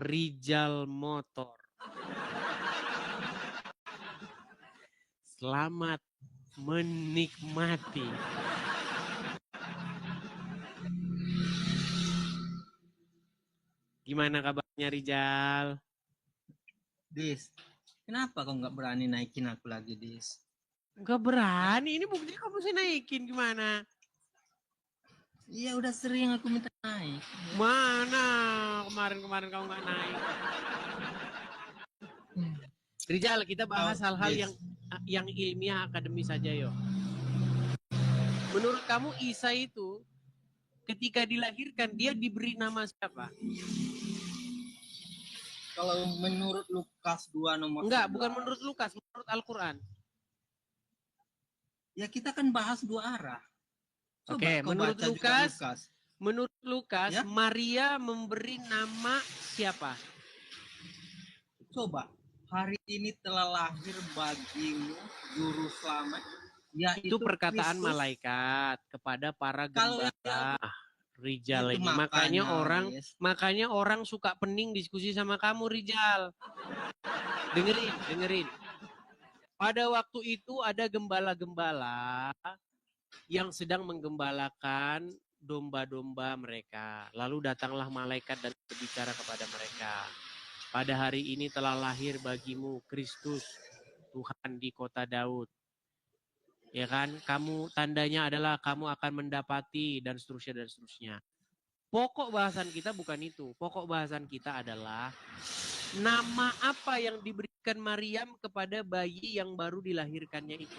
Rijal Motor. Selamat menikmati. Gimana kabarnya Rijal? Dis, kenapa kau nggak berani naikin aku lagi, Dis? Nggak berani, ini buktinya kamu sih naikin gimana? Iya udah sering aku minta naik. Mana kemarin kamu nggak naik? Rijal, kita bahas hal-hal yang ilmiah akademis saja yo. Menurut kamu Isa itu ketika dilahirkan dia diberi nama siapa? Kalau menurut Lukas 2 nomor Enggak, 11, bukan menurut Lukas, menurut Al-Quran. Ya kita kan bahas dua arah. Oke, menurut Lukas, ya? Maria memberi nama siapa? Coba, hari ini telah lahir bagimu juru selamat. Itu perkataan Kristus. Malaikat kepada para gembala. Rijal ini makanya orang suka pening diskusi sama kamu Rijal. Dengerin. Pada waktu itu ada gembala-gembala yang sedang menggembalakan domba-domba mereka. Lalu datanglah malaikat dan berbicara kepada mereka. Pada hari ini telah lahir bagimu Kristus, Tuhan di kota Daud. Ya kan, tandanya adalah kamu akan mendapati dan seterusnya. Pokok bahasan kita bukan itu. Pokok bahasan kita adalah nama apa yang diberikan Maryam kepada bayi yang baru dilahirkannya itu.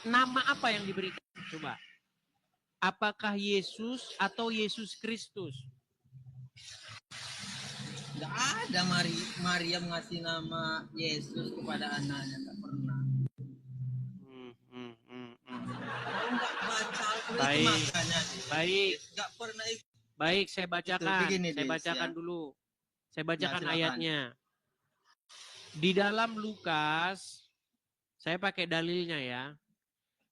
Nama apa yang diberikan? Coba. Apakah Yesus atau Yesus Kristus? Gak ada Maryam ngasih nama Yesus kepada anaknya, gak pernah. Baik, saya bacakan dulu. Saya bacakan ayatnya. Di dalam Lukas, saya pakai dalilnya ya.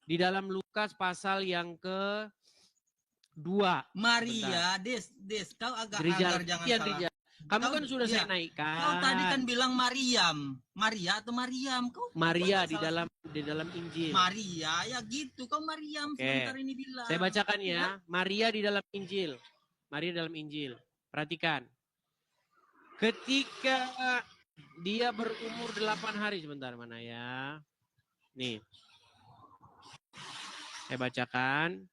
Di dalam Lukas pasal yang ke-2. Maria, Des, kau agak jangan salah. Kamu kan sudah saya naikkan. Kau tadi kan bilang Maryam. Maria atau Maryam? Kau Maria di dalam Injil. Maria, ya gitu. Kau Maryam sebentar ini bilang. Saya bacakan ya. Maria di dalam Injil. Maria dalam Injil. Perhatikan. Ketika dia berumur 8 hari. Sebentar, mana ya. Nih. Saya bacakan.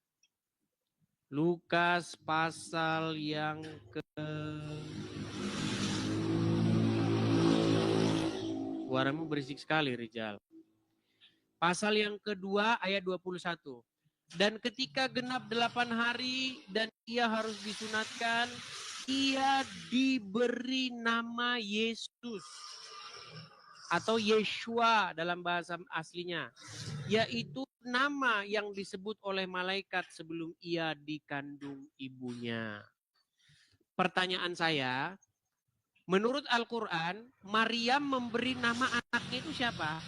Lukas pasal yang Suaramu berisik sekali, Rijal. Pasal yang kedua ayat 21. Dan ketika genap 8 hari dan ia harus disunatkan, ia diberi nama Yesus. Atau Yeshua dalam bahasa aslinya. Yaitu nama yang disebut oleh malaikat sebelum ia dikandung ibunya. Pertanyaan saya, menurut Al-Quran, Maryam memberi nama anaknya itu siapa?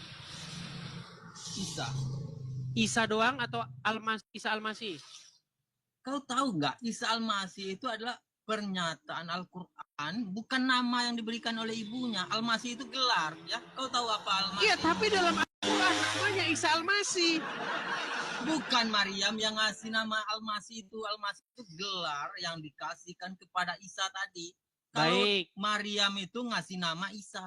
Isa doang atau Isa Al-Masih? Kau tahu nggak, Isa Al-Masih itu adalah pernyataan Al-Quran, bukan nama yang diberikan oleh ibunya. Al-Masih itu gelar, ya. Kau tahu apa Al-Masih? Iya, tapi dalam Al-Quran namanya Isa Al-Masih. Bukan Maryam yang ngasih nama Al-Masih itu. Al-Masih itu gelar yang dikasihkan kepada Isa tadi. Baik. Kalau Maryam itu ngasih nama Isa.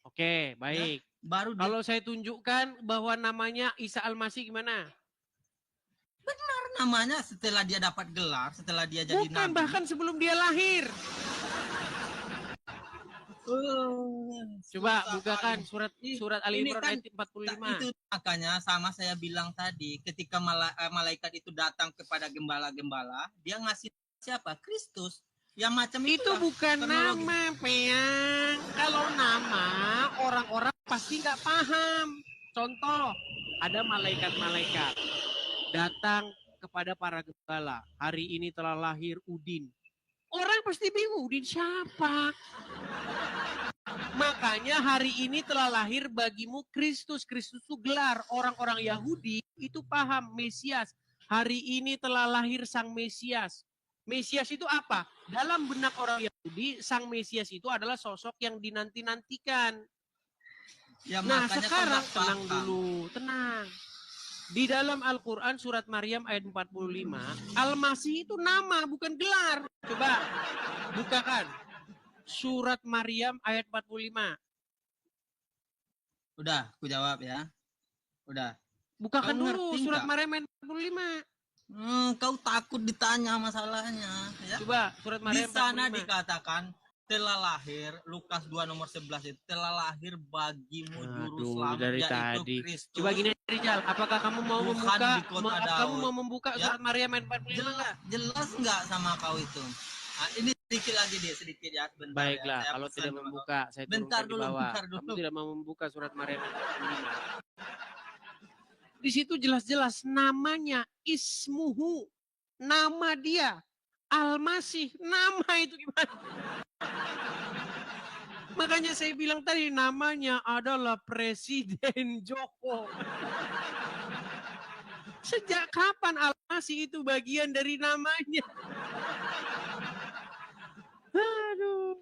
Oke, baik. Ya, baru kalau saya tunjukkan bahwa namanya Isa Al-Masih gimana? Benar namanya setelah dia dapat gelar, setelah dia jadi nabi. Bukan, bahkan sebelum dia lahir. Coba bukakan surat Ali Imran ayat 45. Itu makanya sama saya bilang tadi, ketika malaikat itu datang kepada gembala-gembala, dia ngasih siapa? Kristus. Yang macam itu bukan nama, Peang. Kalau nama, orang-orang pasti nggak paham. Contoh, ada malaikat-malaikat datang kepada para gembala. Hari ini telah lahir Udin. Orang pasti bingung, Udin siapa? Makanya hari ini telah lahir bagimu Kristus. Kristus itu gelar. Orang-orang Yahudi itu paham Mesias. Hari ini telah lahir sang Mesias. Mesias itu apa? Dalam benak orang Yahudi, Jadi Sang Mesias itu adalah sosok yang dinanti-nantikan. Ya, Nah, makanya sekarang kau tenang paham. dulu, tenang. Di dalam Al-Quran surat Maryam ayat 45, Al-Masih itu nama, bukan gelar. Coba bukakan. Surat Maryam ayat 45. Udah, aku jawab ya. Udah. Bukakan Kau dulu ngerti surat nggak? Maryam ayat 45. Kau takut ditanya masalahnya. Ya? Coba surat Di Maryam sana 45. dikatakan telah lahir, Lukas 2 nomor 11 itu, telah lahir bagimu juru Aduh, selamat dari yaitu tadi. Kristus. Coba gini Rijal, apakah kamu mau Tuhan membuka di kota kamu Daud. mau membuka Ya? surat Maryam ayat 45 enggak? Jelas nggak sama kau itu? Nah, ini sedikit lagi deh, sedikit ya, sebentar. Baiklah, ya. kalau tidak membuka, saya bentar turunkan di dulu, bawah. bentar dulu. Kamu tidak mau membuka surat Maryam ayat 45. Di situ jelas-jelas namanya Ismuhu, nama dia. Al-Masih, nama itu gimana? Makanya saya bilang tadi namanya adalah Presiden Joko. Sejak kapan Al-Masih itu bagian dari namanya? Aduh.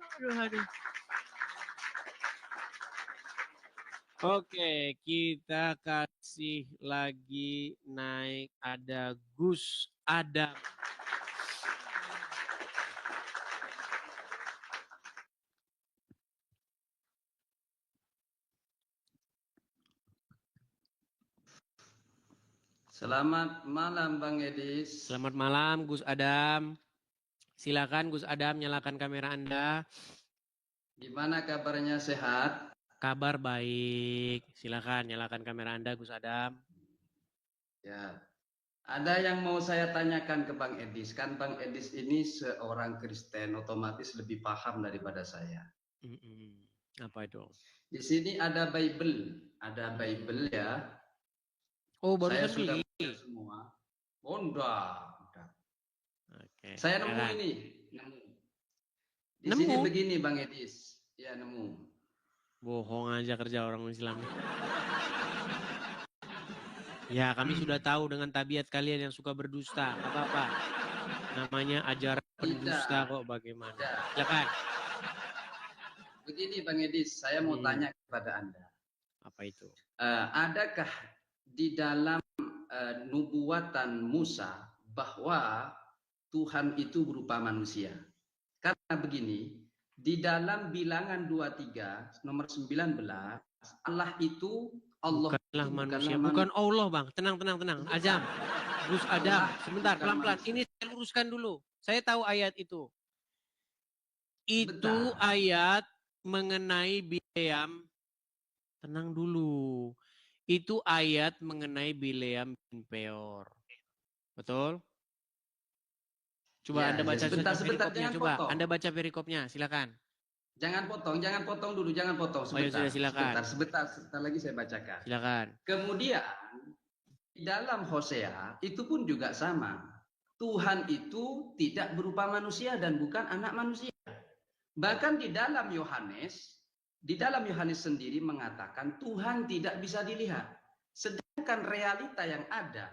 Oke, kita kasih lagi naik, ada Gus Adam. Selamat malam Bang Edis. Selamat malam Gus Adam. Silakan Gus Adam, nyalakan kamera Anda. Gimana kabarnya, sehat? Kabar baik. Silakan nyalakan kamera Anda Gus Adam. Ya. Ada yang mau saya tanyakan ke Bang Edis. Kan Bang Edis ini seorang Kristen, otomatis lebih paham daripada saya. Apa itu? Di sini ada Bible ya. Oh, barusan saya sudah beli baca semua. Oh, udah. Oke. Saya nemu ini, Di Nemu? sini begini Bang Edis. Ya, nemu. Bohong aja kerja orang Islam. Ya, kami sudah tahu dengan tabiat kalian yang suka berdusta. Apa-apa. Namanya ajaran pendusta kok, bagaimana. Silakan. Begini Bang Edis, saya mau tanya kepada Anda. Apa itu? Adakah di dalam nubuatan Musa bahwa Tuhan itu berupa manusia? Karena begini, di dalam Bilangan 23 nomor 19, Allah itu bukanlah manusia, bukan Allah Bang. Tenang. Azam, Gus Adam, sebentar, pelan-pelan. Ini saya luruskan dulu. Saya tahu ayat itu. Itu ayat mengenai Bileam. Tenang dulu. Itu ayat mengenai Bileam bin Peor. Betul? Coba Anda baca perikopnya. Coba Anda baca perikopnya, silakan. Jangan potong dulu, jangan potong. Sebentar, silakan. Sebentar lagi saya bacakan. Silakan. Kemudian di dalam Hosea itu pun juga sama. Tuhan itu tidak berupa manusia dan bukan anak manusia. Bahkan di dalam Yohanes sendiri mengatakan Tuhan tidak bisa dilihat. Sedangkan realita yang ada,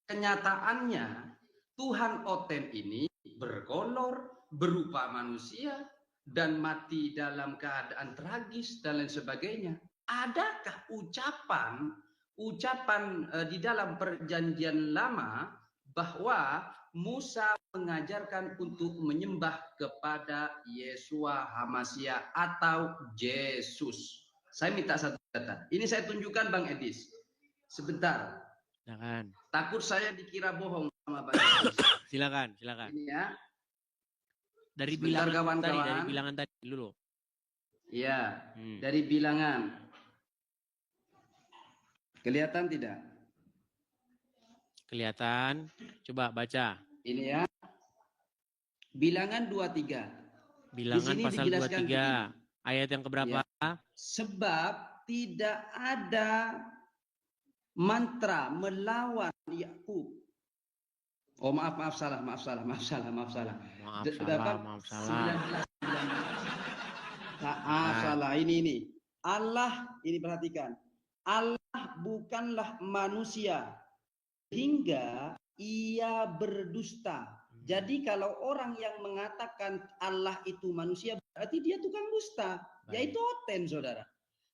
kenyataannya Tuhan Oten ini berkolor, berupa manusia, dan mati dalam keadaan tragis dan lain sebagainya. Adakah ucapan di dalam perjanjian lama bahwa Musa mengajarkan untuk menyembah kepada Yeshua Hamashiach atau Yesus? Saya minta satu data. Ini saya tunjukkan Bang Edis. Sebentar. Silakan. Takut saya dikira bohong sama Bang Edis. Silakan. Ini ya. Dari Sebentar, bilangan tadi dulu. Iya, dari bilangan. Kelihatan tidak? Kelihatan. Coba baca. Ini ya. Bilangan 23. Bilangan pasal 23. Ayat yang keberapa? Ya. Sebab tidak ada mantra melawan Yakub. Oh, maaf salah. Maaf salah. Salah. Ini. Allah, ini perhatikan. Allah bukanlah manusia hingga ia berdusta Jadi kalau orang yang mengatakan Allah itu manusia, berarti dia tukang dusta, yaitu Oten, saudara.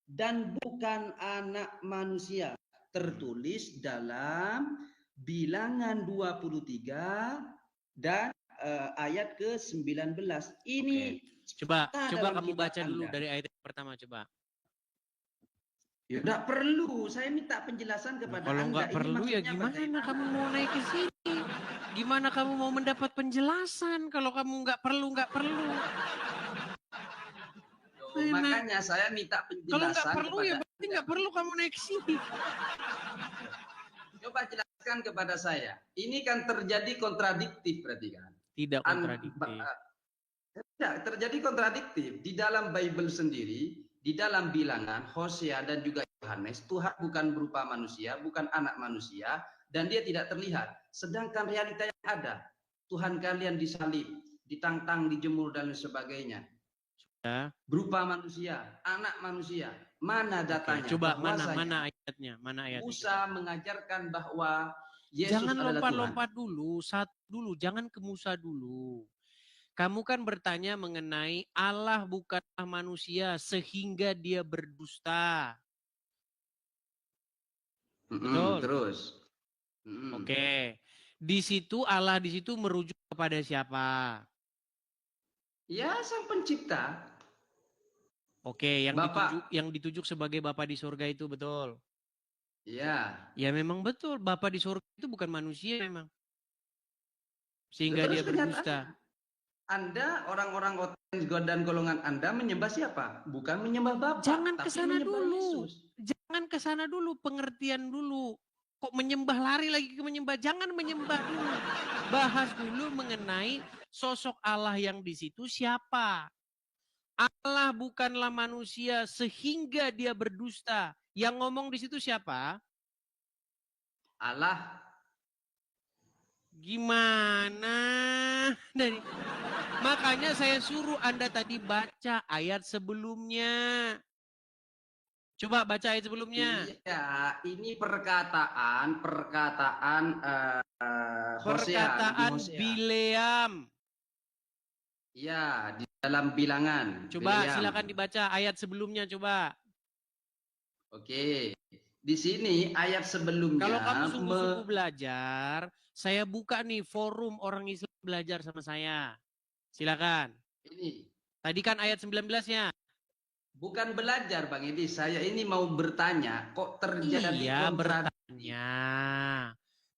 Dan bukan anak manusia. Tertulis dalam Bilangan 23 dan ayat ke-19. Ini coba kamu baca dulu dari ayat yang pertama, coba. Ya enggak perlu, saya minta penjelasan kepada kalau Anda. nggak perlu ya gimana kamu mau naik ke sini? Gimana kamu mau mendapat penjelasan kalau kamu nggak perlu? Makanya saya minta penjelasan. Kalau nggak perlu ya berarti nggak perlu kamu naik ke sini. Coba jelaskan kepada saya. Ini kan terjadi kontradiktif berarti kan? Tidak kontradiktif. Tidak, terjadi kontradiktif. Di dalam Bible sendiri, di dalam Bilangan, Hosea dan juga Yohanes, Tuhan bukan berupa manusia, bukan anak manusia, dan dia tidak terlihat. Sedangkan realita yang ada, Tuhan kalian disalib, ditantang, dijemur, dan sebagainya. Berupa manusia, anak manusia. Mana datanya? Coba mana ayatnya? Mana ayatnya? Musa mengajarkan bahwa Yesus jangan adalah lompat-lompat dulu, jangan ke Musa dulu. Kamu kan bertanya mengenai Allah bukanlah manusia sehingga dia berdusta. Betul. Terus. Oke. Di situ Allah di situ merujuk kepada siapa? Ya, Sang Pencipta. Oke, yang ditujuk sebagai Bapa di surga itu betul. Iya. Ya memang betul, Bapa di surga itu bukan manusia memang. Sehingga dia berdusta. Anda orang-orang Oten dan golongan Anda menyembah siapa? Bukan menyembah Bapa. Jangan ke sana dulu. Jangan ke sana dulu, pengertian dulu. Kok menyembah lari lagi ke menyembah? Jangan menyembah dulu. Bahas dulu mengenai sosok Allah yang di situ siapa. Allah bukanlah manusia sehingga dia berdusta. Yang ngomong di situ siapa? Allah. Gimana? Makanya saya suruh Anda tadi baca ayat sebelumnya. Coba baca ayat sebelumnya. Iya, ini perkataan Bileam. Iya, di dalam Bilangan. Coba silakan dibaca ayat sebelumnya, coba. Oke. Di sini ayat sebelumnya. Kalau kamu sungguh-sungguh belajar, saya buka nih forum orang Islam belajar sama saya. Silakan. Ini. Tadi kan ayat 19-nya. Bukan belajar Bang Edi, saya ini mau bertanya, kok terjadi bertanya.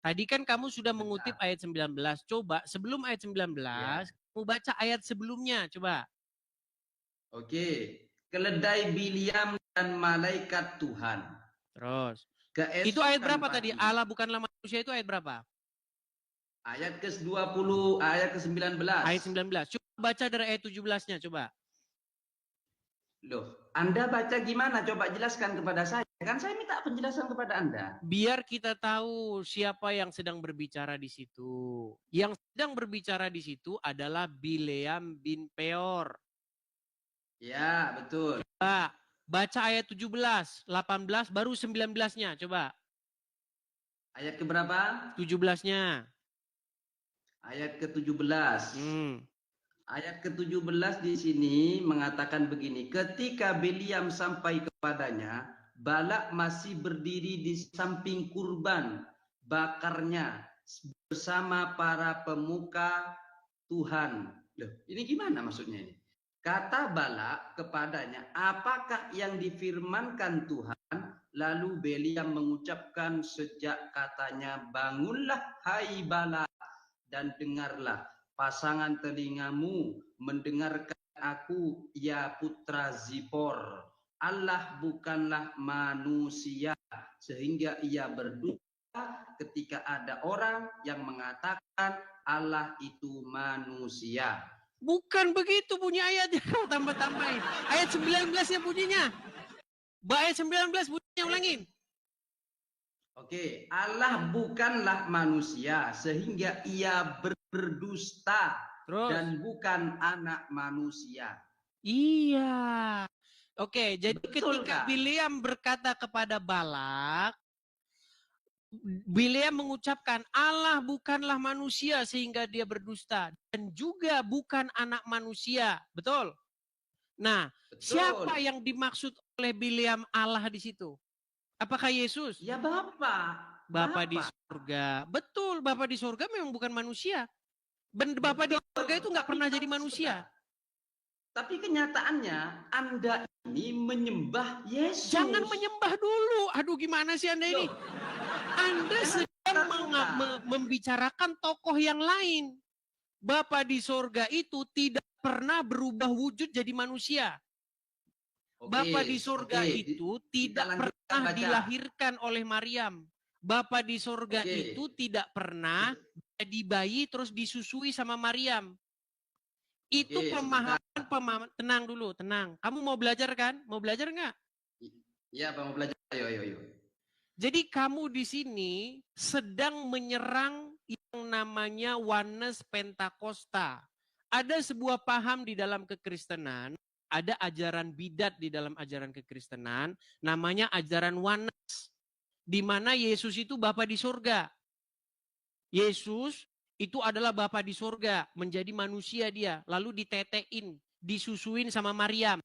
Tadi kan kamu sudah mengutip ayat 19. Coba sebelum ayat 19, kamu baca ayat sebelumnya, coba. Oke. Keledai Bileam dan malaikat Tuhan. Terus. Itu ayat berapa tadi? Allah bukanlah manusia, itu ayat berapa? Ayat ke-20, ayat ke-19. Ayat 19. Coba baca dari ayat 17-nya, coba. Loh, Anda baca gimana? Coba jelaskan kepada saya. Kan saya minta penjelasan kepada Anda. Biar kita tahu siapa yang sedang berbicara di situ. Yang sedang berbicara di situ adalah Bileam bin Peor. Ya, betul. Coba baca ayat 17, 18, baru 19-nya. Coba. Ayat keberapa? 17-nya. Ayat ke-17. Ayat ke-17 di sini mengatakan begini. Ketika Bileam sampai kepadanya, Balak masih berdiri di samping kurban bakarnya bersama para pemuka Tuhan. Loh, ini gimana maksudnya ini? Kata Balak kepadanya, apakah yang difirmankan Tuhan? Lalu Bileam mengucapkan sejak katanya, bangunlah hai Balak dan dengarlah. Pasangan telingamu mendengarkan aku, ya putra Zipor. Allah bukanlah manusia sehingga ia berdusta ketika ada orang yang mengatakan Allah itu manusia. Bukan begitu bunyi ayatnya, tambah-tambahin. Ayat 19-nya bunyinya. Ayat 19 bunyinya, ulangin. Oke, Allah bukanlah manusia sehingga ia berdusta. Terus? Dan bukan anak manusia. Iya. Oke, jadi betul ketika Bileam berkata kepada Balak, Bileam mengucapkan Allah bukanlah manusia sehingga dia berdusta dan juga bukan anak manusia. Betul? Nah, Betul. siapa yang dimaksud oleh Bileam Allah di situ? Apakah Yesus? Ya Bapak. Bapa di surga. Betul, Bapa di surga memang bukan manusia. Bapa di surga itu nggak pernah jadi manusia. Tapi kenyataannya Anda ini menyembah Yesus. Jangan menyembah dulu. Aduh, gimana sih Anda ini? Anda sedang membicarakan tokoh yang lain. Bapa di surga itu tidak pernah berubah wujud jadi manusia. Bapa di surga itu tidak pernah dilahirkan oleh Maryam. Bapa di surga itu tidak pernah jadi bayi terus disusui sama Maryam. Itu pemahaman, tenang dulu, tenang. Kamu mau belajar kan? Mau belajar nggak? Iya, mau belajar. Ayo. Jadi kamu di sini sedang menyerang yang namanya Oneness Pentakosta. Ada sebuah paham di dalam kekristenan, ada ajaran bidat di dalam ajaran kekristenan, namanya ajaran Oneness. Di mana Yesus itu Bapa di surga. Yesus itu adalah Bapa di surga, menjadi manusia dia, lalu ditetein, disusuin sama Maryam.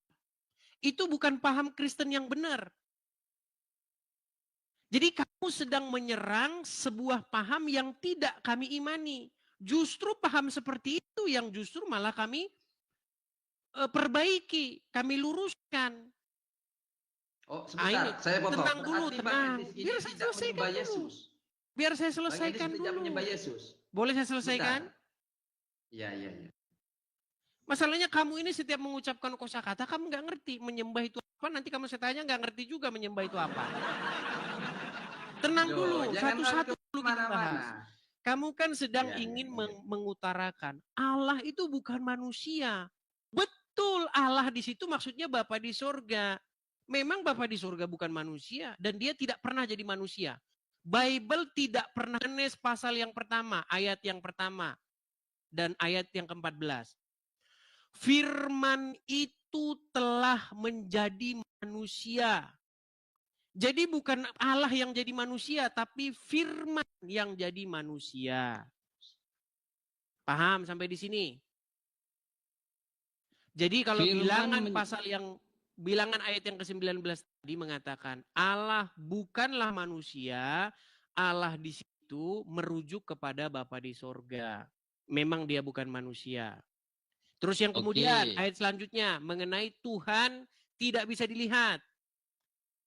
Itu bukan paham Kristen yang benar. Jadi kamu sedang menyerang sebuah paham yang tidak kami imani. Justru paham seperti itu yang justru malah kami perbaiki, kami luruskan. Oh, sebentar, saya potong. Tenang dulu, tenang. Biar saya selesaikan dulu. Biar saya selesaikan dulu. Boleh saya selesaikan? Iya. Masalahnya kamu ini setiap mengucapkan kosakata kamu nggak ngerti menyembah itu apa. Nanti kamu saya tanya nggak ngerti juga menyembah itu apa. Tenang dulu, satu-satu dulu kita bahas. Kamu kan sedang ingin mengutarakan Allah itu bukan manusia. Betul, Allah di situ maksudnya Bapa di surga. Memang Bapa di surga bukan manusia dan dia tidak pernah jadi manusia. Bible tidak pernah Yohanes pasal yang pertama, ayat yang pertama dan ayat yang ke-14. Firman itu telah menjadi manusia. Jadi bukan Allah yang jadi manusia, tapi firman yang jadi manusia. Paham sampai di sini? Jadi kalau bilangan ayat yang ke-19 tadi mengatakan Allah bukanlah manusia, Allah di situ merujuk kepada Bapa di sorga. Memang dia bukan manusia. Terus yang kemudian ayat selanjutnya mengenai Tuhan tidak bisa dilihat.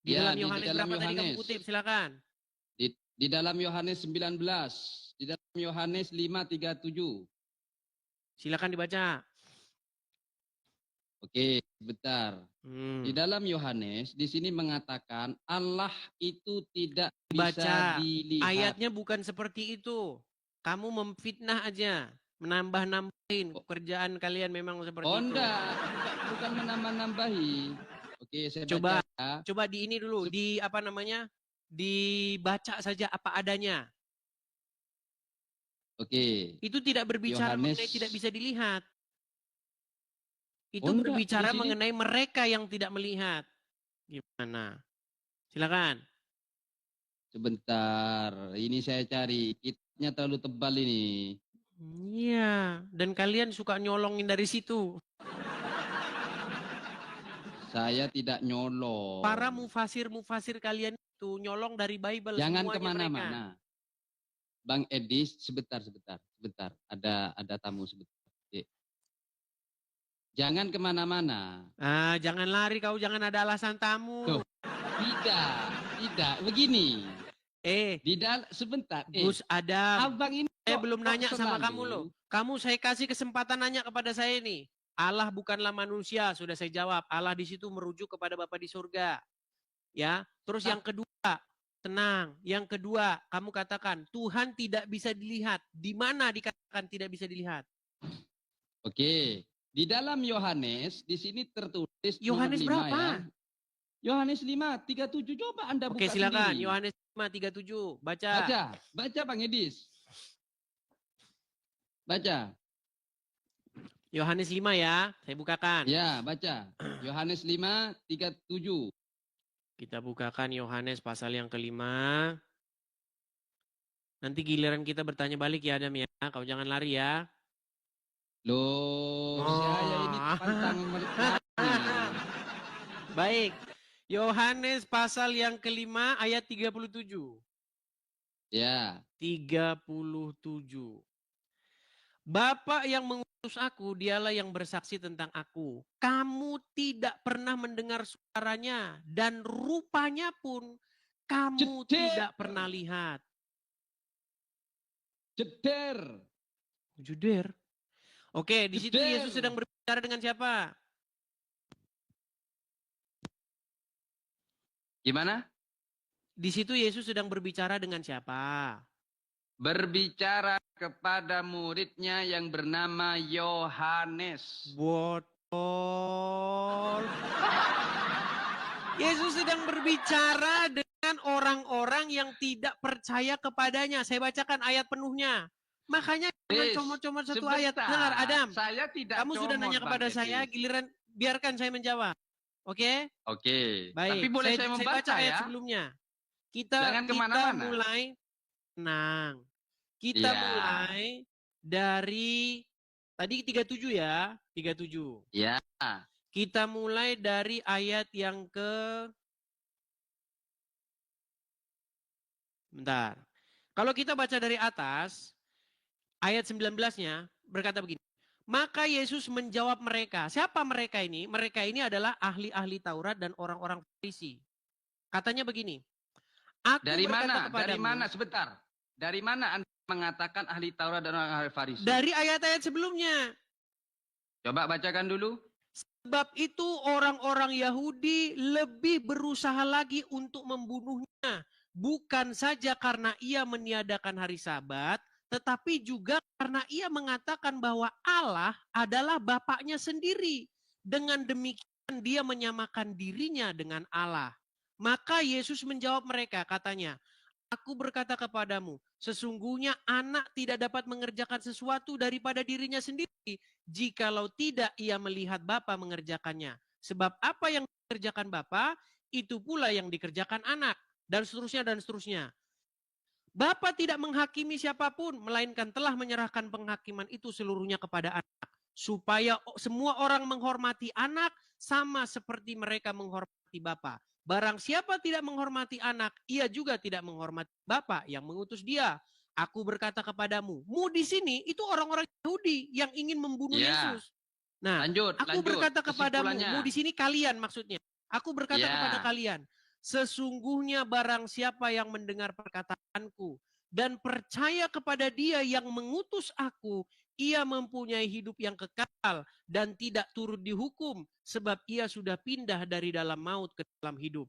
Di dalam Yohanes berapa tadi kamu kutip? Silakan. Di dalam Yohanes 19, di dalam Yohanes 5:37. Silakan dibaca. Oke, sebentar. Di dalam Yohanes di sini mengatakan Allah itu tidak bisa dilihat. Ayatnya bukan seperti itu. Kamu memfitnah aja, menambah-nambahin pekerjaan kalian memang seperti itu. Enggak, bukan menambah-nambahi. Oke, saya coba di ini dulu, dibaca saja apa adanya. Oke. Itu tidak berbicara mengenai tidak bisa dilihat. Itu berbicara mengenai mereka yang tidak melihat. Gimana? Silakan. Sebentar, ini saya cari. Kitabnya terlalu tebal ini. Iya, dan kalian suka nyolongin dari situ. Saya tidak nyolong. Para mufasir kalian itu nyolong dari Bible. Jangan kemana-mana. Bang Edis, sebentar. Ada tamu sebentar. Jangan kemana-mana. Jangan lari kau, jangan ada alasan tamu. Tuh, tidak. Begini. Sebentar. Gus Adam, Abang ini saya belum nanya sama kamu loh. Kamu saya kasih kesempatan nanya kepada saya nih. Allah bukanlah manusia, sudah saya jawab. Allah di situ merujuk kepada Bapa di surga. Ya, terus yang kedua, tenang. Yang kedua, kamu katakan Tuhan tidak bisa dilihat. Di mana dikatakan tidak bisa dilihat? Oke, di dalam Yohanes di sini tertulis Yohanes berapa? Ya. Yohanes 5:37. Coba Anda buka. Oke, silakan. Yohanes 5:37. Baca. Baca Bang Edis. Baca. Yohanes 5 ya, saya bukakan. Ya, baca. Yohanes 5:37. Kita bukakan Yohanes pasal yang ke-5. Nanti giliran kita bertanya balik ya Adam ya. Kau jangan lari ya. Loh, saya ini pantang Baik. Yohanes pasal yang kelima ayat 37. Ya. 37. Bapa yang mengutus aku, dialah yang bersaksi tentang aku. Kamu tidak pernah mendengar suaranya dan rupanya pun kamu tidak pernah lihat. Juder. Oke, di situ Yesus sedang berbicara dengan siapa? Gimana? Di situ Yesus sedang berbicara dengan siapa? Berbicara kepada muridnya yang bernama Yohanes. Botol. Yesus sedang berbicara dengan orang-orang yang tidak percaya kepadanya. Saya bacakan ayat penuhnya. Makanya jangan comot-comot satu ayat. Dengar Adam. Saya tidak Kamu sudah nanya kepada saya, giliran biarkan saya menjawab. Oke? Oke. Baik. Tapi boleh saya membaca baca ayat ya? sebelumnya. Kita mulai tenang. Kita mulai dari tadi 37 ya, 37. Ya. Kita mulai dari ayat yang bentar. Kalau kita baca dari atas, ayat 19-nya berkata begini. Maka Yesus menjawab mereka. Siapa mereka ini? Mereka ini adalah ahli-ahli Taurat dan orang-orang Farisi. Katanya begini. Dari mana? Sebentar. Dari mana Anda mengatakan ahli Taurat dan orang ahli Farisi? Dari ayat-ayat sebelumnya. Coba bacakan dulu. Sebab itu orang-orang Yahudi lebih berusaha lagi untuk membunuhnya. Bukan saja karena ia meniadakan hari Sabat, tetapi juga karena ia mengatakan bahwa Allah adalah Bapaknya sendiri. Dengan demikian dia menyamakan dirinya dengan Allah. Maka Yesus menjawab mereka, katanya, Aku berkata kepadamu, sesungguhnya anak tidak dapat mengerjakan sesuatu daripada dirinya sendiri, jikalau tidak ia melihat Bapa mengerjakannya. Sebab apa yang dikerjakan Bapa, itu pula yang dikerjakan anak. Dan seterusnya, dan seterusnya. Bapa tidak menghakimi siapapun, melainkan telah menyerahkan penghakiman itu seluruhnya kepada anak. Supaya semua orang menghormati anak, sama seperti mereka menghormati Bapa. Barang siapa tidak menghormati anak, ia juga tidak menghormati Bapa yang mengutus dia. Aku berkata kepadamu, di sini itu orang-orang Yahudi yang ingin membunuh Yesus. Nah, aku berkata kepadamu, di sini kalian maksudnya. Aku berkata kepada kalian, sesungguhnya barang siapa yang mendengar perkataanku dan percaya kepada dia yang mengutus aku, ia mempunyai hidup yang kekal dan tidak turut dihukum, sebab ia sudah pindah dari dalam maut ke dalam hidup.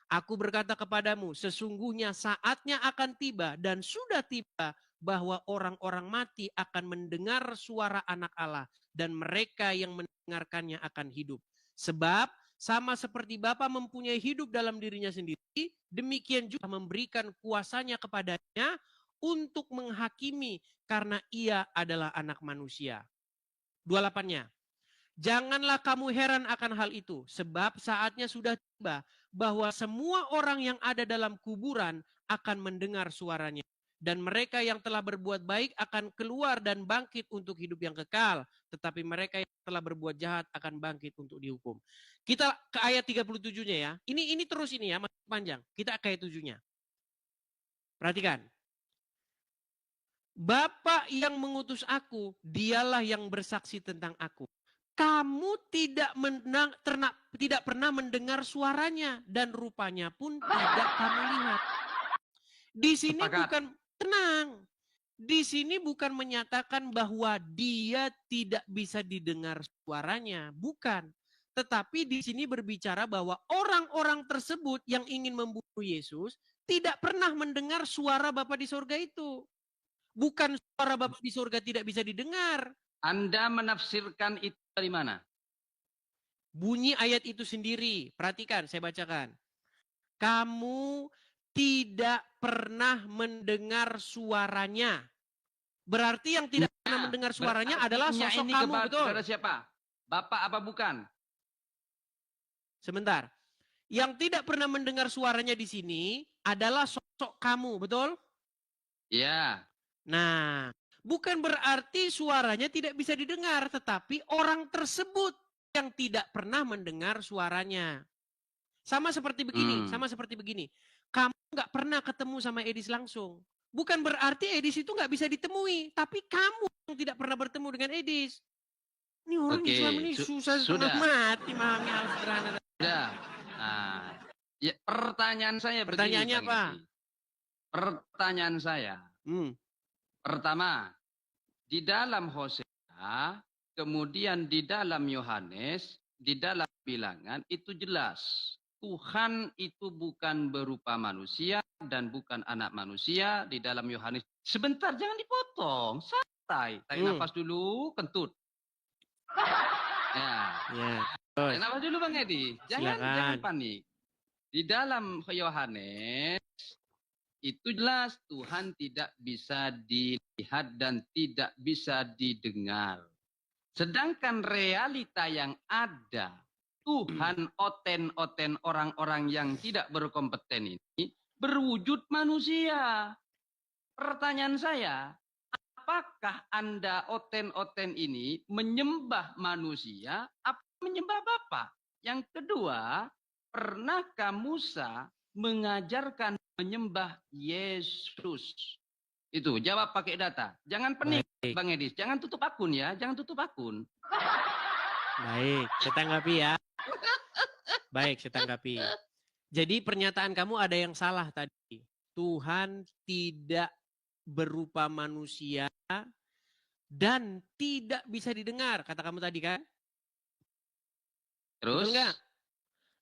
Aku berkata kepadamu, sesungguhnya saatnya akan tiba dan sudah tiba bahwa orang-orang mati akan mendengar suara anak Allah dan mereka yang mendengarkannya akan hidup. Sebab sama seperti Bapa mempunyai hidup dalam dirinya sendiri, demikian juga memberikan kuasanya kepadanya untuk menghakimi karena ia adalah anak manusia. 28-nya. Janganlah kamu heran akan hal itu, sebab saatnya sudah tiba bahwa semua orang yang ada dalam kuburan akan mendengar suaranya. Dan mereka yang telah berbuat baik akan keluar dan bangkit untuk hidup yang kekal. Tetapi mereka yang telah berbuat jahat akan bangkit untuk dihukum. Kita ke ayat 37-nya ya. Ini terus ini ya, masih panjang. Kita ke ayat 7-nya. Perhatikan. Bapa yang mengutus aku, dialah yang bersaksi tentang aku. Kamu tidak pernah mendengar suaranya dan rupanya pun tidak kamu lihat. Di sini bukan tenang. Di sini bukan menyatakan bahwa dia tidak bisa didengar suaranya, bukan. Tetapi di sini berbicara bahwa orang-orang tersebut yang ingin membunuh Yesus tidak pernah mendengar suara Bapa di surga itu. Bukan suara Bapa di surga tidak bisa didengar. Anda menafsirkan itu dari mana? Bunyi ayat itu sendiri. Perhatikan, saya bacakan. Kamu tidak pernah mendengar suaranya. Berarti yang tidak pernah mendengar suaranya adalah sosok kamu, betul? Kepada siapa? Bapak apa bukan? Sebentar. Yang tidak pernah mendengar suaranya di sini adalah sosok kamu, betul? Iya. Nah, bukan berarti suaranya tidak bisa didengar, tetapi orang tersebut yang tidak pernah mendengar suaranya. Sama seperti begini, Kamu nggak pernah ketemu sama Edis langsung. Bukan berarti Edis itu nggak bisa ditemui, tapi kamu yang tidak pernah bertemu dengan Edis. Ini orang Islam ini susah setengah mati memahami hal sederhana. Sudah. Nah, ya, pertanyaan saya Pertanyaannya begini, apa? Pertanyaan saya. Pertama, di dalam Hosea, kemudian di dalam Yohanes, di dalam Bilangan itu jelas. Tuhan itu bukan berupa manusia dan bukan anak manusia di dalam Yohanes. Sebentar, jangan dipotong. Santai. Tarik nafas dulu, kentut. Ya. Tarik nafas dulu Bang Edi. Jangan panik. Di dalam Yohanes itu jelas Tuhan tidak bisa dilihat dan tidak bisa didengar. Sedangkan realita yang ada, Tuhan oten-oten orang-orang yang tidak berkompeten ini berwujud manusia. Pertanyaan saya, apakah Anda oten-oten ini menyembah manusia atau menyembah Bapa? Yang kedua, pernahkah Musa mengajarkan menyembah Yesus? Itu jawab pakai data. Jangan pening, Bang Edis. Jangan tutup akun ya. Jangan tutup akun. Baik, saya tanggapi ya. Baik, saya tanggapi. Jadi pernyataan kamu ada yang salah tadi. Tuhan tidak berupa manusia dan tidak bisa didengar. Kata kamu tadi kan? Terus? Betul nggak?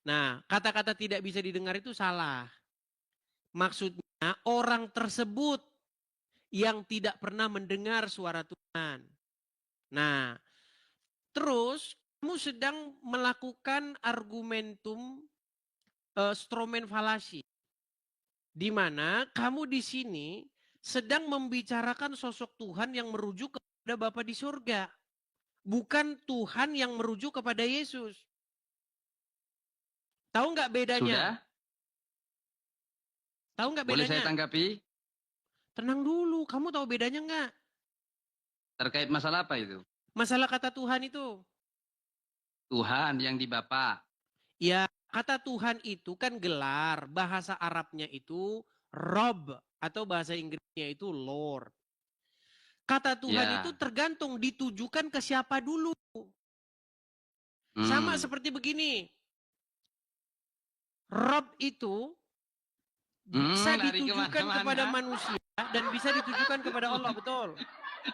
Nah, kata-kata tidak bisa didengar itu salah. Maksudnya orang tersebut yang tidak pernah mendengar suara Tuhan. Nah, terus kamu sedang melakukan argumentum stromen falasi. Di mana kamu di sini sedang membicarakan sosok Tuhan yang merujuk kepada Bapa di surga. Bukan Tuhan yang merujuk kepada Yesus. Tahu nggak bedanya? Sudah? Tahu nggak bedanya? Boleh saya tanggapi? Tenang dulu, kamu tahu bedanya nggak? Terkait masalah apa itu? Masalah kata Tuhan itu. Tuhan yang di Bapa. Ya, kata Tuhan itu kan gelar. Bahasa Arabnya itu Rob atau bahasa Inggrisnya itu Lord. Kata Tuhan itu tergantung ditujukan ke siapa dulu. Sama seperti begini. Rob itu bisa ditujukan kepada manusia dan bisa ditujukan kepada Allah, betul?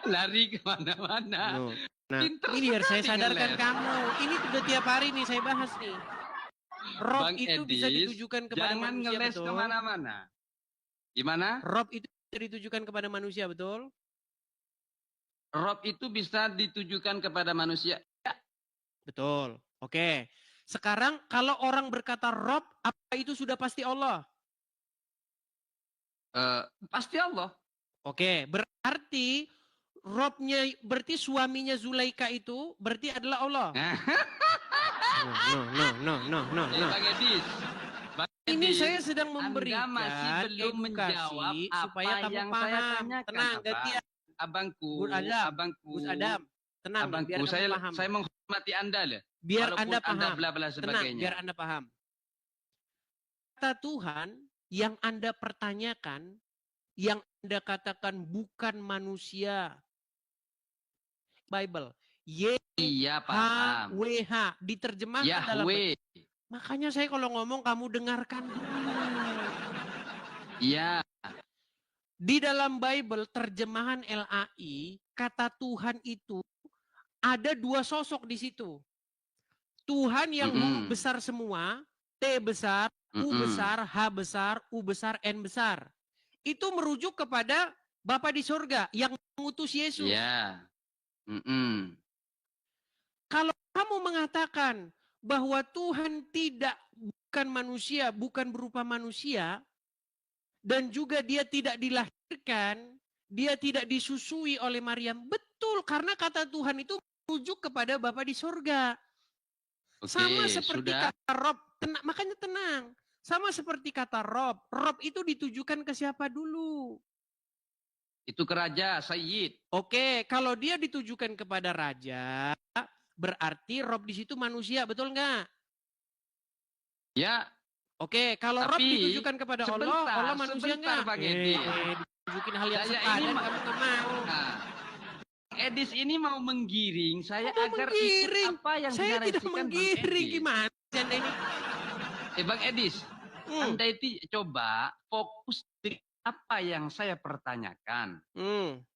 Lari kemana-mana. Nah, ini biar saya sadarkan kamu. Ini sudah tiap hari nih saya bahas nih. Rob itu bisa ditujukan kepada manusia, jangan ngeles kemana-mana. Gimana? Rob itu bisa ditujukan kepada manusia, betul? Rob itu bisa ditujukan kepada manusia. Ya. Betul. Oke. Sekarang kalau orang berkata Rob, apa itu sudah pasti Allah? Pasti Allah. Oke, berarti Robnya, berarti suaminya Zulaika itu berarti adalah Allah. No. Ini saya sedang memberikan masih belum menjawab supaya kamu paham. Tenang, gantian. Abangku, Gus Adam, tenang. Abangku, biar saya menghormati Anda loh. Biar Anda paham. Anda bla-bla sebagainya. Tenang, biar Anda paham. Kata Tuhan yang Anda pertanyakan, yang Anda katakan bukan manusia. Bible. YHWH diterjemahkan dalam makanya saya kalau ngomong kamu dengarkan dulu. Iya. Di dalam Bible terjemahan LAI kata Tuhan itu ada dua sosok di situ. Tuhan yang besar semua, T besar, U besar, H besar, U besar, N besar. Itu merujuk kepada Bapa di surga yang mengutus Yesus. Iya. Kalau kamu mengatakan bahwa Tuhan bukan manusia, bukan berupa manusia, dan juga dia tidak dilahirkan, dia tidak disusui oleh Maryam, betul, karena kata Tuhan itu merujuk kepada Bapa di surga. Sama seperti kata Rob, makanya tenang. Sama seperti kata Rob itu ditujukan ke siapa dulu? Itu ke raja, Sayyid. Oke, kalau dia ditujukan kepada raja, berarti Rob di situ manusia, betul nggak? Ya. Oke, kalau Rob ditujukan kepada Allah manusia nggak? Bang Edi. Tunjukin hal yang Saya sepadan, ini kamu nggak mau. Nah, Edis ini mau menggiring saya Kamu agar menggiring. ikut apa yang saya tidak dinarasikan menggiring, Bang Edis. Gimana Anda ini? Bang Edis, Anda itu coba fokus di apa yang saya pertanyakan.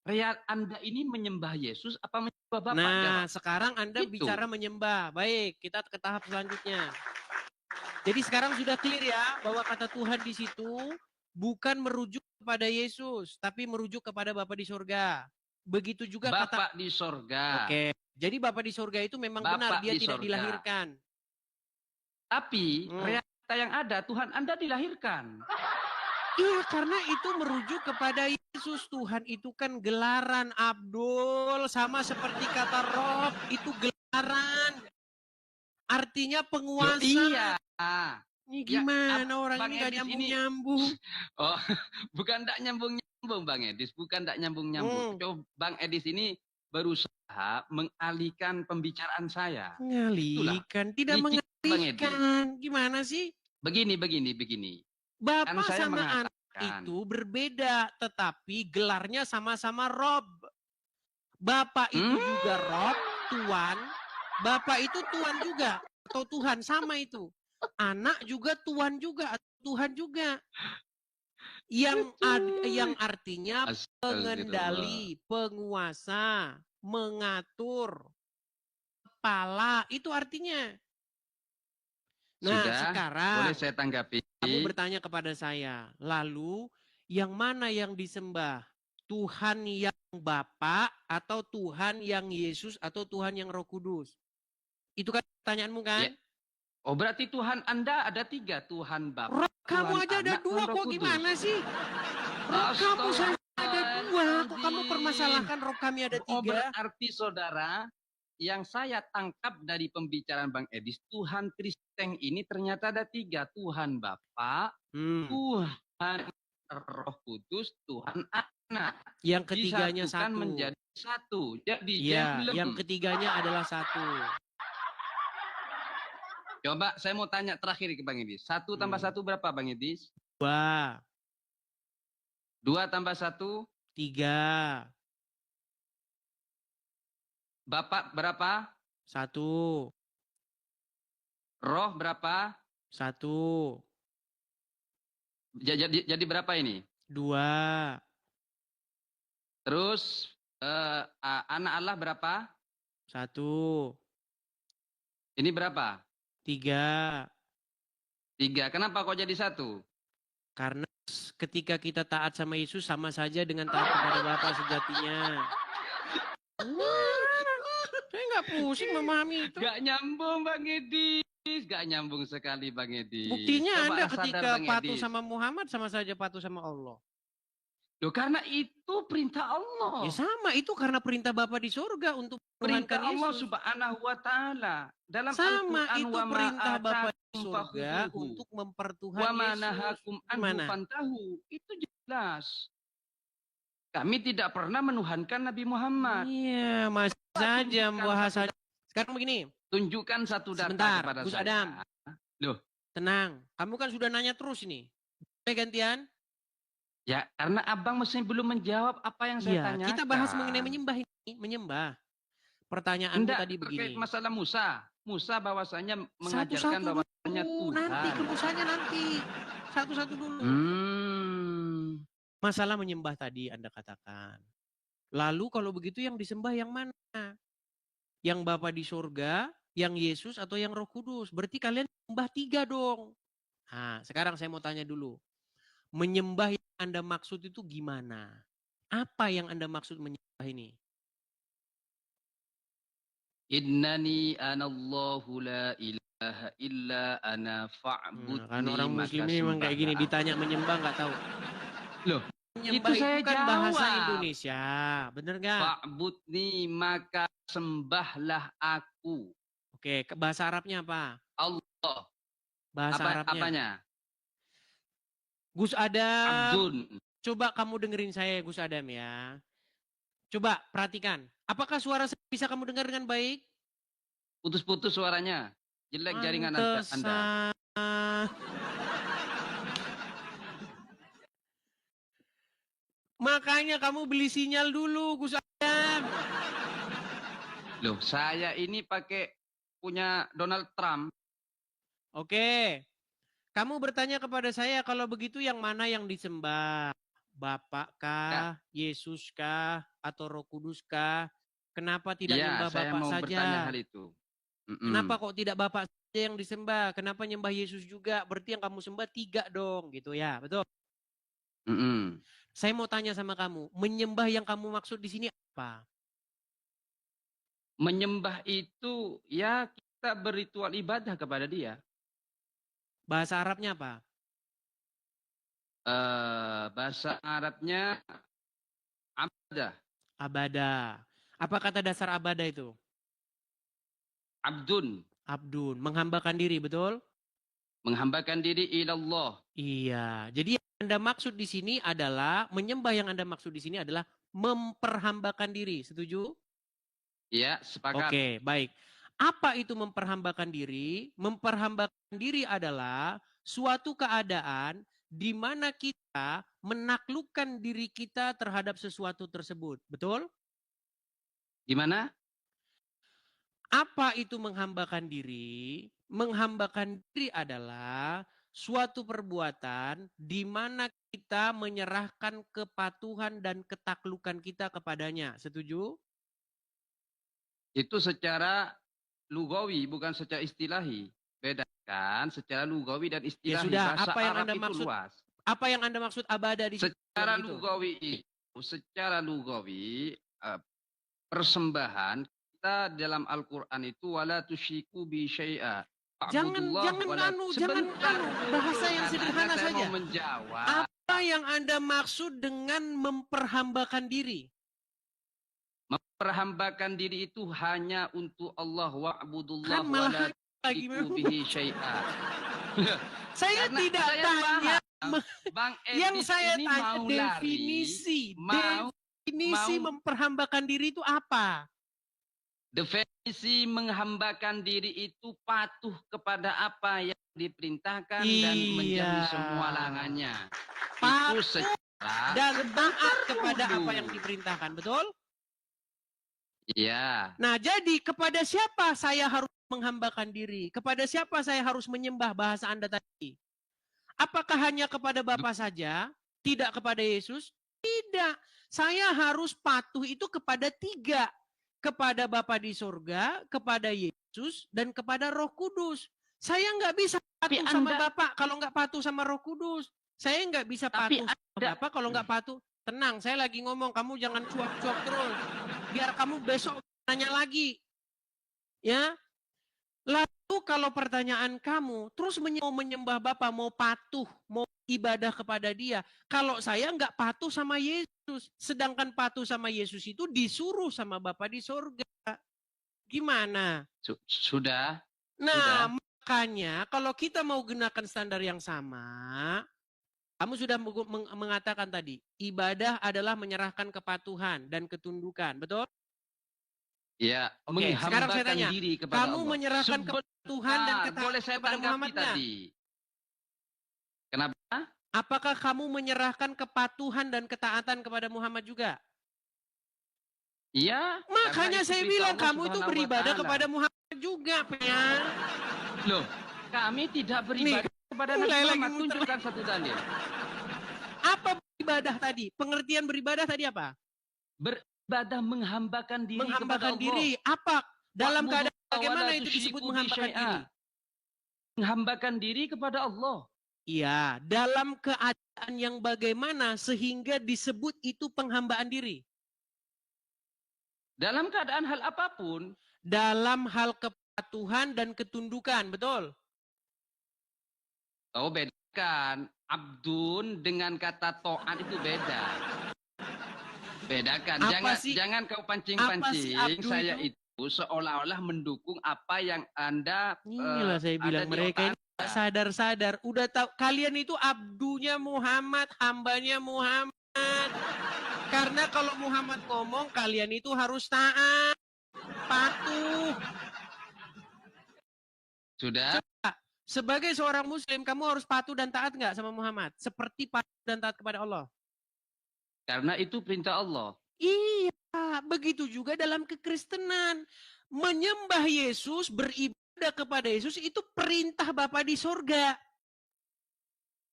Real Anda ini menyembah Yesus apa menyembah Bapa? Nah, sekarang Anda Gitu. bicara menyembah. Baik, kita ke tahap selanjutnya. Jadi sekarang sudah clear ya bahwa kata Tuhan di situ bukan merujuk kepada Yesus, tapi merujuk kepada Bapa di surga. Begitu juga Bapa di surga. Oke. Jadi Bapa di surga itu memang Bapa benar dia di tidak surga. dilahirkan. Tapi realita yang ada Tuhan Anda dilahirkan. Iya, karena itu merujuk kepada Yesus. Tuhan itu kan gelaran, Abdul, sama seperti kata Rob, itu gelaran. Artinya penguasa. Iya. Ini gimana ya, orang Bang ini gak Edis nyambung-nyambung. Oh, bukan tak nyambung-nyambung Bang Edis, bukan tak nyambung-nyambung. Coba Bang Edis ini berusaha mengalihkan pembicaraan saya. Mengalihkan, tidak mengalihkan. Gimana sih? Begini. Bapak kan saya sama anak itu berbeda, tetapi gelarnya sama-sama Rob. Bapak itu juga Rob, Tuan. Bapak itu Tuan juga, atau Tuhan, sama itu. Anak juga Tuhan juga, atau Tuhan juga. Yang artinya pengendali, penguasa, mengatur, kepala, itu artinya. Nah, sudah, sekarang boleh saya tanggapi. Kamu bertanya kepada saya, lalu yang mana yang disembah? Tuhan yang Bapa atau Tuhan yang Yesus atau Tuhan yang Roh Kudus? Itu kan pertanyaanmu kan? Ya. Oh, berarti Tuhan Anda ada 3, Tuhan Bapa. Kamu aja ada 2 kok, gimana sih? Roh kamu saya ada 2, kok kamu permasalahkan roh kami ada 3? Oh, berarti saudara, yang saya tangkap dari pembicaraan Bang Edis, Tuhan Kristen ini ternyata ada 3. Tuhan Bapa, Tuhan Roh Kudus, Tuhan Anak. Yang ketiganya disatukan 1. menjadi 1. Jadi yang ketiganya adalah 1. Coba saya mau tanya terakhir ke Bang Edis. 1 tambah 1 berapa Bang Edis? 2. 2 tambah 1? 3. Bapak berapa? 1. Roh berapa? 1. Jadi berapa ini? 2. Terus anak Allah berapa? 1. Ini berapa? 3. 3. Kenapa kok jadi 1? Karena ketika kita taat sama Yesus sama saja dengan taat kepada Bapa sejatinya. Saya nggak pusing memahami itu. Gak nyambung Bang Edis. Gak nyambung sekali Bang Edis. Buktinya Coba Anda ketika patuh Edis sama Muhammad sama saja patuh sama Allah. Loh, karena itu perintah Allah. Ya sama, itu karena perintah Bapa di surga untuk perintah Allah Yesus. Subhanahu wa taala. Dalam sama Al-Quran, itu perintah Bapa di surga untuk mempertuhan wa manahakum anhu fantahu. Itu jelas. Kami tidak pernah menuhankan Nabi Muhammad. Iya, masih saja bahasa. Sekarang begini. Tunjukkan satu data sebentar, kepada Gus saya. Adam. Loh. Tenang, kamu kan sudah nanya terus ini. Boleh gantian? Ya, karena abang masih belum menjawab apa yang saya tanyakan. Kita bahas mengenai menyembah ini. Menyembah. Pertanyaanmu tadi begini. Masalah Musa. Musa bahwasanya mengajarkan bahwasanya Tuhan. Nanti ke Musanya nanti. Satu-satu dulu. Masalah menyembah tadi Anda katakan. Lalu kalau begitu yang disembah yang mana? Yang Bapa di surga, yang Yesus atau yang Roh Kudus? Berarti kalian menyembah 3 dong. Nah, sekarang saya mau tanya dulu. Menyembah yang Anda maksud itu gimana? Apa yang Anda maksud menyembah ini? Innani anallahu la ilaha illa ana fa'budni. Kan orang muslim ini memang kayak gini, ditanya menyembah nggak tahu. Loh, menyembah itu kan bahasa Indonesia, bener nggak? Fa'budni maka sembahlah aku. Oke, bahasa Arabnya apa? Allah. Bahasa Arabnya. Apanya? Gus Adam. Abdun. Coba kamu dengerin saya Gus Adam ya. Coba perhatikan. Apakah suara saya bisa kamu dengar dengan baik? Putus-putus suaranya. Jelek jaringan Anda. Pantesan. Makanya kamu beli sinyal dulu, Gus Adam. Loh, saya ini pakai punya Donald Trump. Oke. Kamu bertanya kepada saya kalau begitu yang mana yang disembah? Bapak kah, Yesus kah, atau Roh Kudus kah? Kenapa tidak nyembah saya Bapak mau saja? bertanya hal itu. Kenapa kok tidak Bapak saja yang disembah? Kenapa nyembah Yesus juga? Berarti yang kamu sembah 3 dong, gitu ya, betul? Saya mau tanya sama kamu, menyembah yang kamu maksud di sini apa? Menyembah itu ya kita berritual ibadah kepada Dia. Bahasa Arabnya apa? Bahasa Arabnya abadah. Abadah. Apa kata dasar abadah itu? Abdun. Abdun, menghambakan diri, betul? Menghambakan diri ilallah. Iya, jadi yang Anda maksud di sini adalah, menyembah yang Anda maksud di sini adalah memperhambakan diri, setuju? Iya, sepakat. Oke, baik. Apa itu memperhambakan diri? Memperhambakan diri adalah suatu keadaan di mana kita menaklukkan diri kita terhadap sesuatu tersebut, betul? Gimana? Apa itu menghambakan diri? Menghambakan diri adalah suatu perbuatan di mana kita menyerahkan kepatuhan dan ketaklukan kita kepadanya. Setuju? Itu secara lugawi, bukan secara istilahi. Bedakan secara lugawi dan istilahi. Ya sudah, bahasa apa yang Arab Anda itu maksud? luas. Apa yang Anda maksud abadah di situ? Secara lugawi, persembahan kita dalam Al-Quran itu wala tusyriku bi syai'a. Jangan bahasa yang sederhana saya saja. Mau menjawab. Apa yang Anda maksud dengan memperhambakan diri? Memperhambakan diri itu hanya untuk Allah wa'budullah Kan wala tusyriku bihi syai'a. Saya tidak tanya. Bang Yang saya ini tanya mau definisi. lari, Definisi memperhambakan diri itu apa? Definisi menghambakan diri itu patuh kepada apa yang diperintahkan dan menjauhi semua larangannya. Itu secara dan taat kepada apa yang diperintahkan, betul? Iya. Nah, jadi kepada siapa saya harus menghambakan diri? Kepada siapa saya harus menyembah bahasa Anda tadi? Apakah hanya kepada Bapa saja? Tidak kepada Yesus? Tidak. Saya harus patuh itu kepada 3. Kepada Bapa di surga, kepada Yesus, dan kepada Roh Kudus. Saya nggak bisa patuh sama Bapa kalau nggak patuh sama Roh Kudus. Saya nggak bisa patuh sama Bapa kalau nggak patuh. Tenang, saya lagi ngomong, kamu jangan cuap-cuap terus. Biar kamu besok tanya lagi. Ya. Lalu kalau pertanyaan kamu, terus mau menyembah Bapa, mau patuh, mau ibadah kepada Dia. Kalau saya nggak patuh sama Yesus, sedangkan patuh sama Yesus itu disuruh sama Bapa di surga. Gimana? Sudah. Nah, makanya kalau kita mau gunakan standar yang sama, kamu sudah mengatakan tadi, ibadah adalah menyerahkan kepatuhan dan ketundukan, betul? Ya, oke. Sekarang saya tanya, diri kepada kamu Allah. menyerahkan kepatuhan dan boleh saya kepada Muhammad tadi. Kenapa? Apakah kamu menyerahkan kepatuhan dan ketaatan kepada Muhammad juga? Iya. Makanya saya bilang kamu itu beribadah kepada Muhammad juga, Pian. Loh, kami tidak beribadah kepada Nabi Muhammad. Tunjukkan satu dalil. Apa beribadah tadi? Pengertian beribadah tadi apa? Beribadah menghambakan diri kepada Allah. Diri. Apa? Dalam keadaan bagaimana itu disebut menghambakan diri? Menghambakan diri kepada Allah. Iya, dalam keadaan yang bagaimana sehingga disebut itu penghambaan diri? Dalam keadaan hal apapun. Dalam hal kepatuhan dan ketundukan, betul? Oh, bedakan. Abdun dengan kata to'an itu beda. Bedakan. Jangan kau pancing-pancing. Saya itu seolah-olah mendukung apa yang Anda inilah saya bilang mereka ini sadar-sadar, udah tahu kalian itu abdunya Muhammad, hambanya Muhammad. Karena kalau Muhammad ngomong, kalian itu harus taat, patuh. Sudah? Coba, sebagai seorang muslim, kamu harus patuh dan taat nggak sama Muhammad? Seperti patuh dan taat kepada Allah. Karena itu perintah Allah. Iya, begitu juga dalam kekristenan. Menyembah Yesus, beribadah kepada Yesus, itu perintah Bapa di sorga.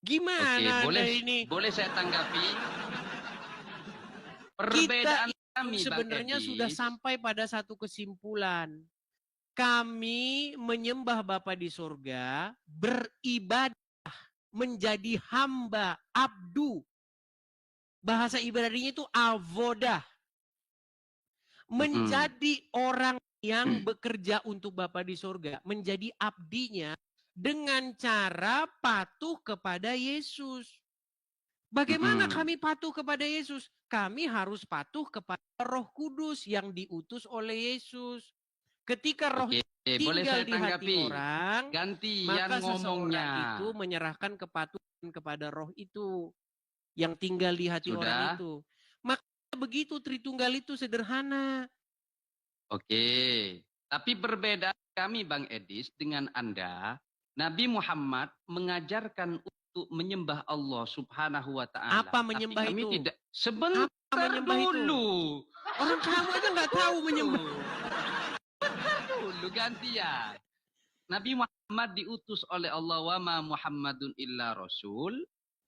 Gimana Oke, boleh saya tanggapi? Perbedaan kami sebenarnya sudah sampai pada satu kesimpulan. Kami menyembah Bapa di sorga, beribadah, menjadi hamba, abdu. Bahasa ibadahnya itu avodah. Menjadi orang yang bekerja untuk Bapa di sorga, menjadi abdinya dengan cara patuh kepada Yesus. Bagaimana kami patuh kepada Yesus? Kami harus patuh kepada Roh Kudus yang diutus oleh Yesus. Ketika Roh tinggal di hati orang, maka seseorang itu menyerahkan kepatuhan kepada Roh itu yang tinggal di hati orang itu. Maka begitu Tritunggal itu sederhana. Oke, tapi perbedaan kami Bang Edis dengan Anda, Nabi Muhammad mengajarkan untuk menyembah Allah Subhanahu wa Ta'ala. Apa menyembah kami itu? Tidak. Sebentar dulu. Orang kamu aja nggak tahu menyembah. Dulu gantian. Nabi Muhammad diutus oleh Allah, wa ma Muhammadun illa rasul.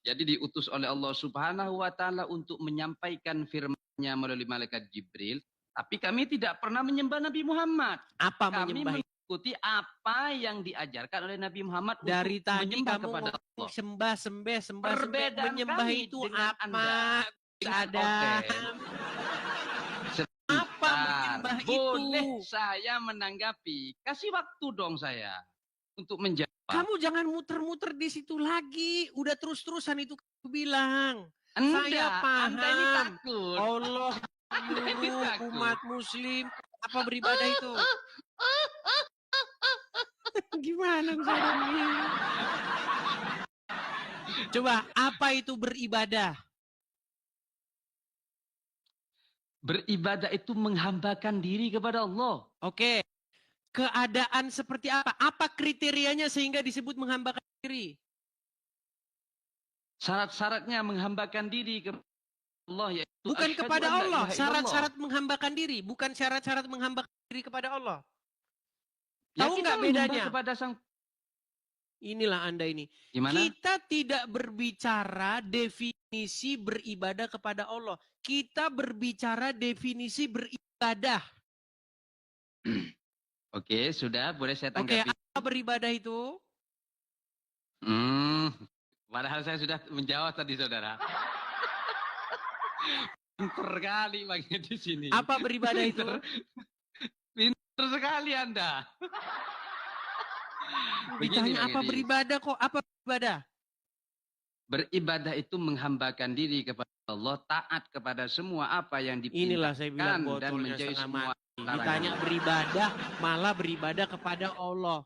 Jadi diutus oleh Allah Subhanahu wa Ta'ala untuk menyampaikan firman-Nya melalui malaikat Jibril. Tapi kami tidak pernah menyembah Nabi Muhammad. Apa kami menyembah itu? Mengikuti apa yang diajarkan oleh Nabi Muhammad dari untuk tadi menyembah kamu kepada Allah. Sembah. Perbedaan Menyembah kami itu dengan apa? Anda, Ada. Apa menyembah Boleh itu? saya menanggapi? Kasih waktu dong saya untuk menjawab. Kamu jangan muter-muter di situ lagi. Udah terus-terusan itu kamu bilang. Saya paham. Anda ini takut. Allah menyuruh umat muslim apa beribadah itu? Gimana coba, apa itu beribadah? Beribadah itu menghambakan diri kepada Allah. Oke. Keadaan seperti apa? Apa kriterianya sehingga disebut menghambakan diri? Syarat-syaratnya menghambakan diri kepada Allah, yaitu bukan kepada Allah. Syarat-syarat menghambakan diri, bukan syarat-syarat menghambakan diri kepada Allah. Tahu nggak bedanya? Kepada sang... Inilah Anda ini. Gimana? Kita tidak berbicara definisi beribadah kepada Allah. Kita berbicara definisi beribadah. Oke, sudah. Boleh saya tanggapi? Oke, apa beribadah itu? Padahal saya sudah menjawab tadi, saudara. Pinter kali Bang di sini. Apa beribadah itu? Pinter sekali Anda. Ditanya apa beribadah kok? Apa beribadah? Beribadah itu menghambakan diri kepada Allah, taat kepada semua apa yang diperintahkan. Inilah saya bilang dan menjauhi semua larangan. Ditanya beribadah, malah beribadah kepada Allah.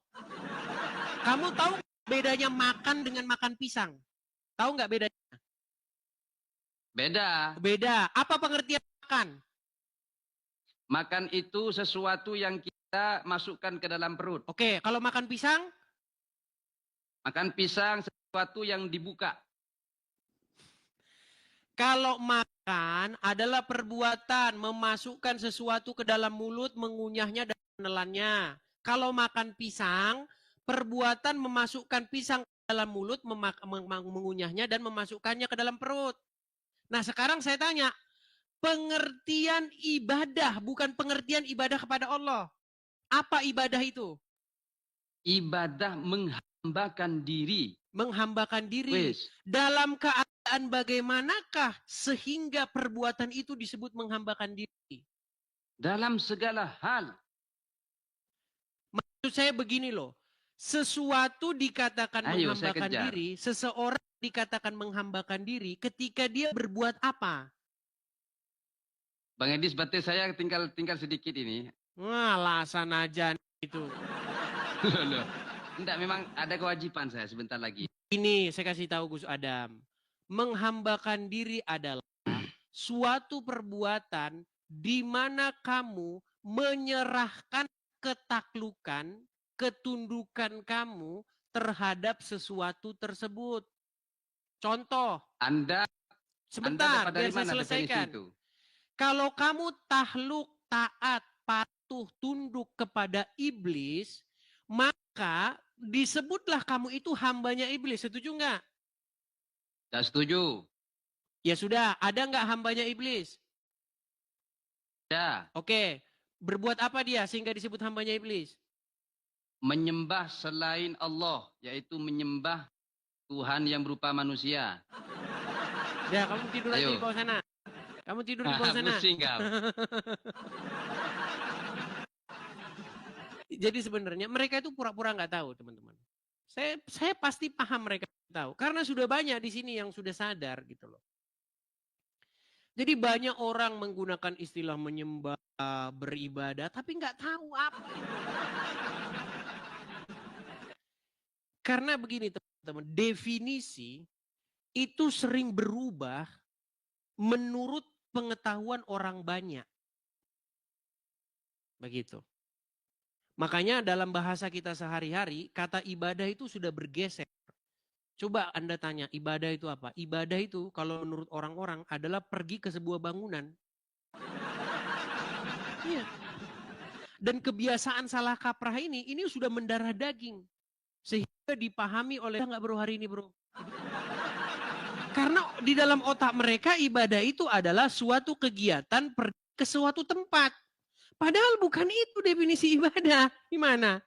Kamu tahu bedanya makan dengan makan pisang? Tahu nggak bedanya? Beda. Beda. Apa pengertian makan? Makan itu sesuatu yang kita masukkan ke dalam perut. Oke, kalau makan pisang? Makan pisang sesuatu yang dibuka. Kalau makan adalah perbuatan memasukkan sesuatu ke dalam mulut, mengunyahnya dan menelannya. Kalau makan pisang, perbuatan memasukkan pisang ke dalam mulut, mengunyahnya dan memasukkannya ke dalam perut. Nah, sekarang saya tanya, pengertian ibadah bukan pengertian ibadah kepada Allah. Apa ibadah itu? Ibadah menghambakan diri. Menghambakan diri. Dalam keadaan bagaimanakah sehingga perbuatan itu disebut menghambakan diri? Dalam segala hal. Maksud saya begini loh. Sesuatu dikatakan menghambakan diri, seseorang dikatakan menghambakan diri ketika dia berbuat apa? Bang Edis, berarti saya tinggal sedikit ini. Wah, alasan aja itu. Enggak, memang ada kewajiban saya sebentar lagi. Ini saya kasih tahu Gus Adam. Menghambakan diri adalah suatu perbuatan di mana kamu menyerahkan ketaklukan, ketundukan kamu terhadap sesuatu tersebut. Contoh. Anda Sebentar, dari biar saya mana selesaikan. itu? Kalau kamu takluk, taat, patuh, tunduk kepada iblis, maka disebutlah kamu itu hambanya iblis. Setuju nggak? Tidak setuju. Ya sudah, ada nggak hambanya iblis? Ada. Oke, berbuat apa dia sehingga disebut hambanya iblis? Menyembah selain Allah, yaitu menyembah Tuhan yang berupa manusia. Ya, kamu tidur aja di bawah sana. Kamu tidur di bawah sana. Pusing kau. Jadi sebenarnya mereka itu pura-pura nggak tahu, teman-teman. Saya pasti paham mereka tahu, karena sudah banyak di sini yang sudah sadar gitu loh. Jadi banyak orang menggunakan istilah menyembah, beribadah, tapi nggak tahu apa itu. Karena begini teman-teman, definisi itu sering berubah menurut pengetahuan orang banyak. Begitu. Makanya dalam bahasa kita sehari-hari, kata ibadah itu sudah bergeser. Coba Anda tanya, ibadah itu apa? Ibadah itu kalau menurut orang-orang adalah pergi ke sebuah bangunan. Iya. Dan kebiasaan salah kaprah ini sudah mendarah daging. Sehingga dipahami oleh, enggak bro hari ini bro. Karena di dalam otak mereka ibadah itu adalah suatu kegiatan pergi ke suatu tempat. Padahal bukan itu definisi ibadah. Gimana?